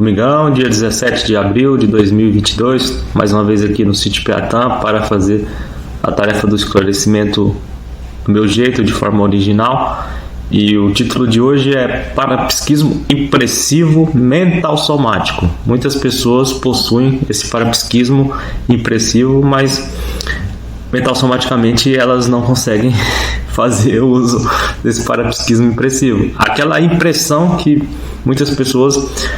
Domingão, dia 17 de abril de 2022, mais uma vez aqui no Sítio Piatã para fazer a tarefa do esclarecimento do meu jeito, de forma original. E o título de hoje é Parapsiquismo Impressivo Mental Somático. Muitas pessoas possuem esse parapsiquismo impressivo, mas mental somaticamente elas não conseguem fazer uso desse parapsiquismo impressivo. Aquela impressão que muitas pessoas...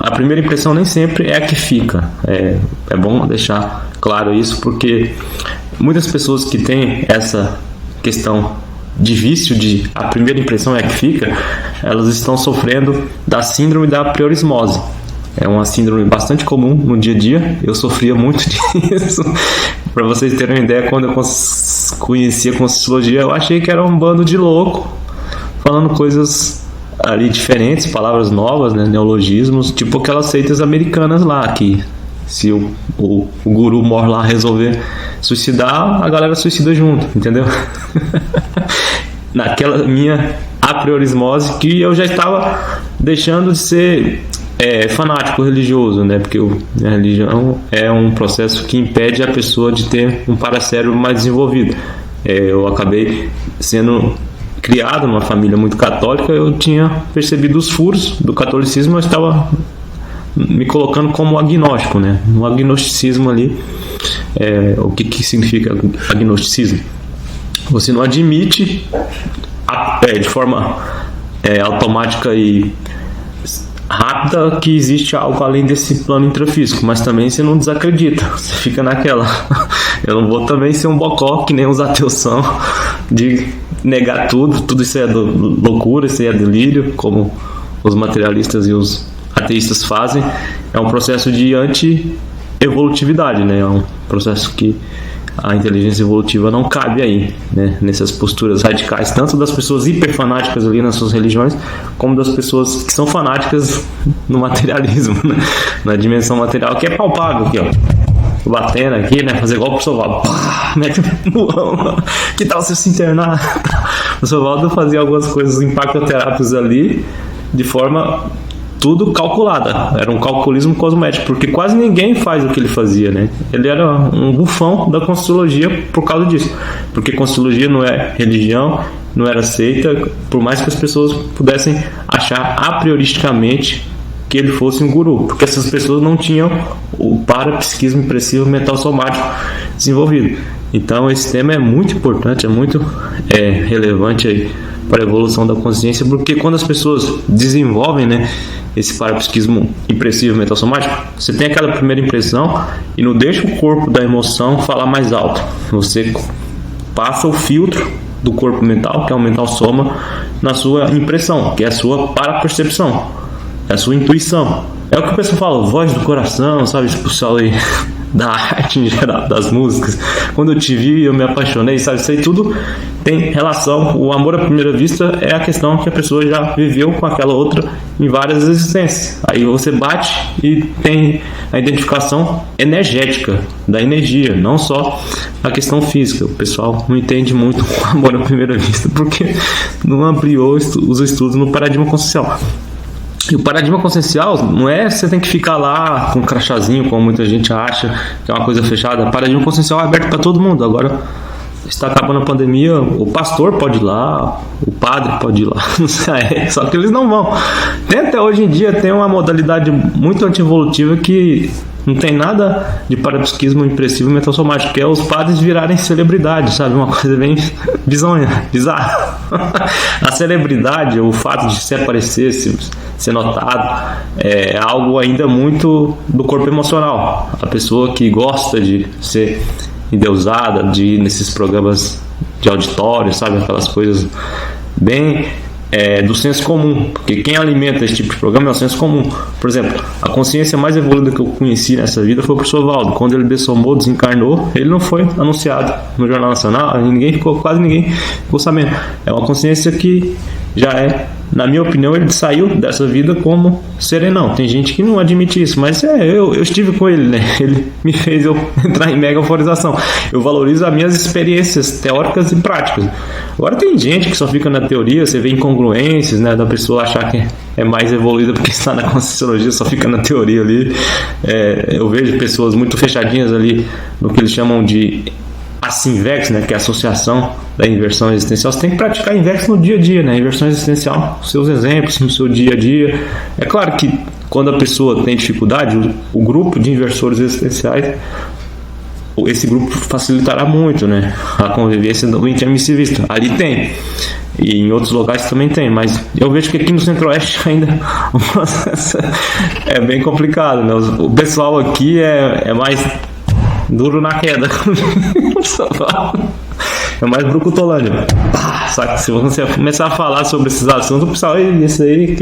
A primeira impressão nem sempre é a que fica. É bom deixar claro isso, porque muitas pessoas que têm essa questão de vício de a primeira impressão é a que fica, elas estão sofrendo da síndrome da priorismose. É uma síndrome bastante comum no dia a dia. Eu sofria muito disso. Para vocês terem uma ideia, quando eu conhecia a Conscienciologia, eu achei que era um bando de louco falando coisas ali diferentes, palavras novas, né, neologismos, tipo aquelas seitas americanas lá, que se o guru mor lá resolver suicidar, a galera suicida junto, entendeu? Naquela minha apriorismose, que eu já estava deixando de ser fanático religioso, né? Porque a religião é um processo que impede a pessoa de ter um paracérebro mais desenvolvido. Eu acabei sendo criado numa família muito católica, eu tinha percebido os furos do catolicismo, eu estava me colocando como agnóstico, né? No agnosticismo ali, o que significa agnosticismo? Você não admite de forma automática e rápida que existe algo além desse plano intrafísico, mas também você não desacredita, você fica naquela. Eu não vou também ser um bocó que nem os ateus são, de negar tudo isso é loucura, isso é delírio, como os materialistas e os ateístas fazem. É um processo de anti-evolutividade, né? É um processo que a inteligência evolutiva não cabe aí, né? Nessas posturas radicais, tanto das pessoas hiperfanáticas ali nas suas religiões, como das pessoas que são fanáticas no materialismo, né? Na dimensão material, que é palpável aqui, ó. Batendo aqui, né? Fazer igual pro Sovaldo. Mete um murrão. Que tal você se internar? O Sovaldo fazia algumas coisas impactoterápicas ali de forma tudo calculada. Era um calculismo cosmético, porque quase ninguém faz o que ele fazia, né? Ele era um bufão da Conscienciologia por causa disso. Porque Conscienciologia não é religião, não era seita, por mais que as pessoas pudessem achar a prioristicamente que ele fosse um guru, porque essas pessoas não tinham o parapsiquismo impressivo mental somático desenvolvido. Então esse tema é muito importante, é muito relevante aí para a evolução da consciência, porque quando as pessoas desenvolvem, né, esse parapsiquismo impressivo mental somático, você tem aquela primeira impressão e não deixa o corpo da emoção falar mais alto. Você passa o filtro do corpo mental, que é o mental soma, na sua impressão, que é a sua parapercepção. É a sua intuição. É o que o pessoal fala, voz do coração, sabe? Esse pessoal aí da arte em geral, das músicas. Quando eu te vi, eu me apaixonei, sabe? Isso aí tudo tem relação. O amor à primeira vista é a questão que a pessoa já viveu com aquela outra em várias existências. Aí você bate e tem a identificação energética da energia, não só a questão física. O pessoal não entende muito o amor à primeira vista, porque não ampliou os estudos no paradigma consciencial. E o paradigma consciencial não é você tem que ficar lá com um crachazinho, como muita gente acha que é uma coisa fechada. O paradigma consciencial é aberto para todo mundo. Agora está acabando a pandemia, o pastor pode ir lá, o padre pode ir lá, só que eles não vão. Até hoje em dia tem uma modalidade muito anti-evolutiva que não tem nada de parapsiquismo impressivo e mental somático, que é os padres virarem celebridade, sabe? Uma coisa bem bizonha, bizarra. A celebridade, o fato de se aparecer, ser notado, é algo ainda muito do corpo emocional. A pessoa que gosta de ser endeusada, de ir nesses programas de auditório, sabe? Aquelas coisas bem do senso comum, porque quem alimenta esse tipo de programa é o senso comum. Por exemplo, a consciência mais evoluída que eu conheci nessa vida foi o professor Valdo. Quando ele dessomou, desencarnou, ele não foi anunciado no Jornal Nacional, quase ninguém ficou sabendo. É uma consciência que já é na minha opinião, ele saiu dessa vida como serenão. Tem gente que não admite isso, mas eu estive com ele, né? Ele me fez eu entrar em mega euforização. Eu valorizo as minhas experiências teóricas e práticas. Agora tem gente que só fica na teoria, você vê incongruências, né, da pessoa achar que é mais evoluída porque está na Conscienciologia, só fica na teoria ali. Eu vejo pessoas muito fechadinhas ali no que eles chamam de Assinvex, né, que é a associação da inversão existencial. Você tem que praticar invex no dia a dia, né? Inversão existencial, seus exemplos no seu dia a dia. É claro que quando a pessoa tem dificuldade, o grupo de inversores existenciais, esse grupo facilitará muito, né, a convivência do intermissivista. Ali tem, e em outros locais também tem, mas eu vejo que aqui no Centro-Oeste ainda o processo é bem complicado, né? O pessoal aqui é mais duro na queda. É mais brucutolândia. Só que se você começar a falar sobre esses assuntos, o pessoal, isso aí,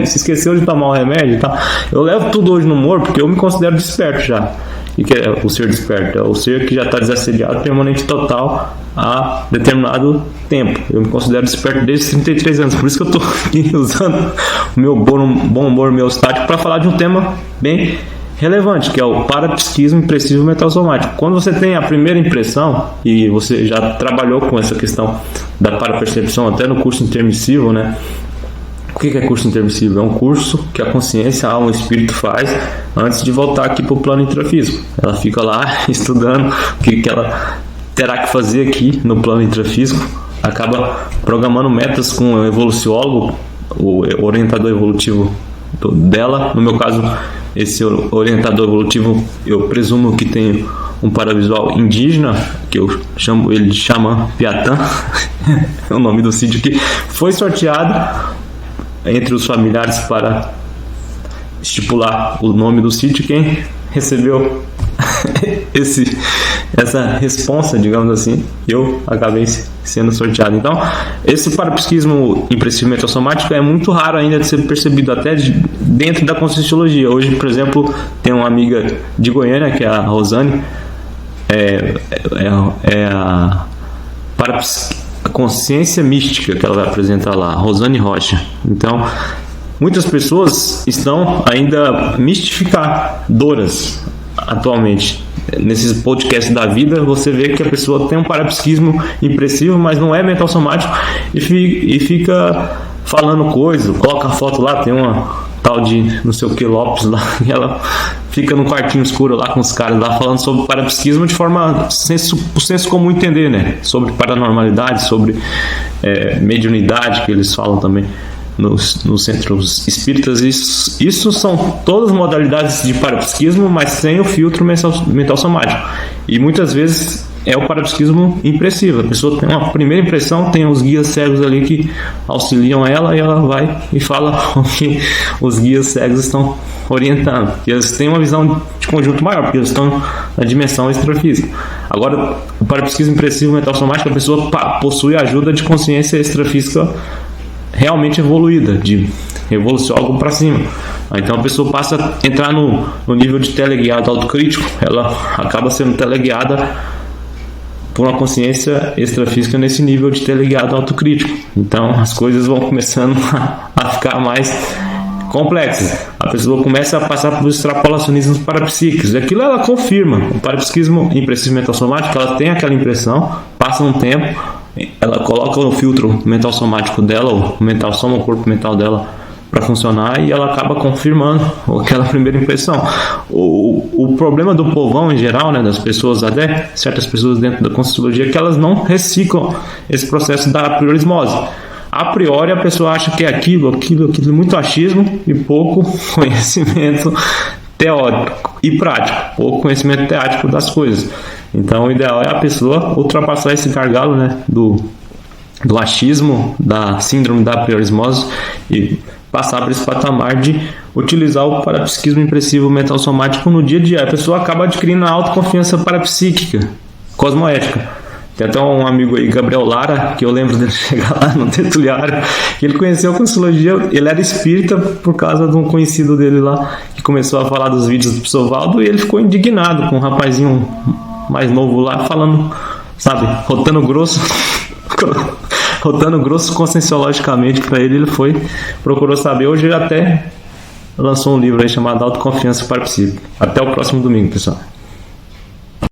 se esqueceu de tomar o remédio e tal. Eu levo tudo hoje no humor porque eu me considero desperto já. E que é o ser desperto? É o ser que já está desassediado permanente total há determinado tempo. Eu me considero desperto desde os 33 anos. Por isso que eu estou aqui usando o meu bom humor homeostático para falar de um tema bem relevante, que é o parapsiquismo impressivo mental somático. Quando você tem a primeira impressão, e você já trabalhou com essa questão da parapercepção até no curso intermissivo, né? O que é curso intermissivo? É um curso que a consciência, a alma, o espírito faz antes de voltar aqui para o plano intrafísico. Ela fica lá estudando o que ela terá que fazer aqui no plano intrafísico, acaba programando metas com o evoluciólogo, o orientador evolutivo dela. No meu caso, esse orientador evolutivo, eu presumo que tem um paravisual indígena, que eu chamo ele de Xamã Piatã, é o nome do sítio, que foi sorteado entre os familiares para estipular o nome do sítio. Quem recebeu essa responsa, digamos assim, eu acabei sendo sorteado. Então, esse parapsiquismo impressivo mental somático é muito raro ainda de ser percebido até dentro da Conscienciologia. Hoje, por exemplo, tem uma amiga de Goiânia, que é a Rosane, a consciência mística que ela vai apresentar lá, Rosane Rocha. Então, muitas pessoas estão ainda mistificadoras atualmente. Nesses podcasts da vida, você vê que a pessoa tem um parapsiquismo impressivo, mas não é mental somático, e fica falando coisas, coloca a foto lá, tem uma tal de não sei o que Lopes lá, e ela fica num quartinho escuro lá com os caras lá falando sobre parapsiquismo de forma o senso comum entender, né? Sobre paranormalidade, sobre mediunidade, que eles falam também nos centros espíritas. Isso são todas modalidades de parapsiquismo, mas sem o filtro mental somático. E muitas vezes é o parapsiquismo impressivo. A pessoa tem uma primeira impressão, tem os guias cegos ali que auxiliam ela, e ela vai e fala o que os guias cegos estão orientando. E eles têm uma visão de conjunto maior, porque eles estão na dimensão extrafísica. Agora, o parapsiquismo impressivo mental somático, a pessoa possui a ajuda de consciência extrafísica realmente evoluída, de evoluciólogo para cima. Então a pessoa passa a entrar no nível de teleguiado autocrítico. Ela acaba sendo teleguiada por uma consciência extrafísica nesse nível de teleguiado autocrítico. Então as coisas vão começando a ficar mais complexas. A pessoa começa a passar por extrapolacionismos parapsíquicos. Aquilo ela confirma. O parapsiquismo impressivo mental somático, ela tem aquela impressão, passa um tempo, ela coloca o filtro mental somático dela, o mental soma, o corpo mental dela, para funcionar, e ela acaba confirmando aquela primeira impressão. O problema do povão em geral, né, das pessoas, até certas pessoas dentro da Conscienciologia, é que elas não reciclam esse processo da apriorismose. A priori a pessoa acha que é aquilo, muito achismo e pouco conhecimento teórico e prático, pouco conhecimento teático das coisas. Então o ideal é a pessoa ultrapassar esse gargalo, né, do achismo, da síndrome da apriorismose, e passar por esse patamar de utilizar o parapsiquismo impressivo mental somático no dia a dia. A pessoa acaba adquirindo a autoconfiança parapsíquica, cosmoética. Tem até um amigo aí, Gabriel Lara, que eu lembro dele chegar lá no Tertuliário, que ele conheceu a Conscienciologia. Ele era espírita por causa de um conhecido dele lá, que começou a falar dos vídeos do Psovaldo, e ele ficou indignado com um rapazinho mais novo lá, falando, sabe, rotando grosso, Rotando grosso conscienciologicamente para ele foi, procurou saber. Hoje ele até lançou um livro aí chamado Autoconfiança para Psíquico. Até o próximo domingo, pessoal.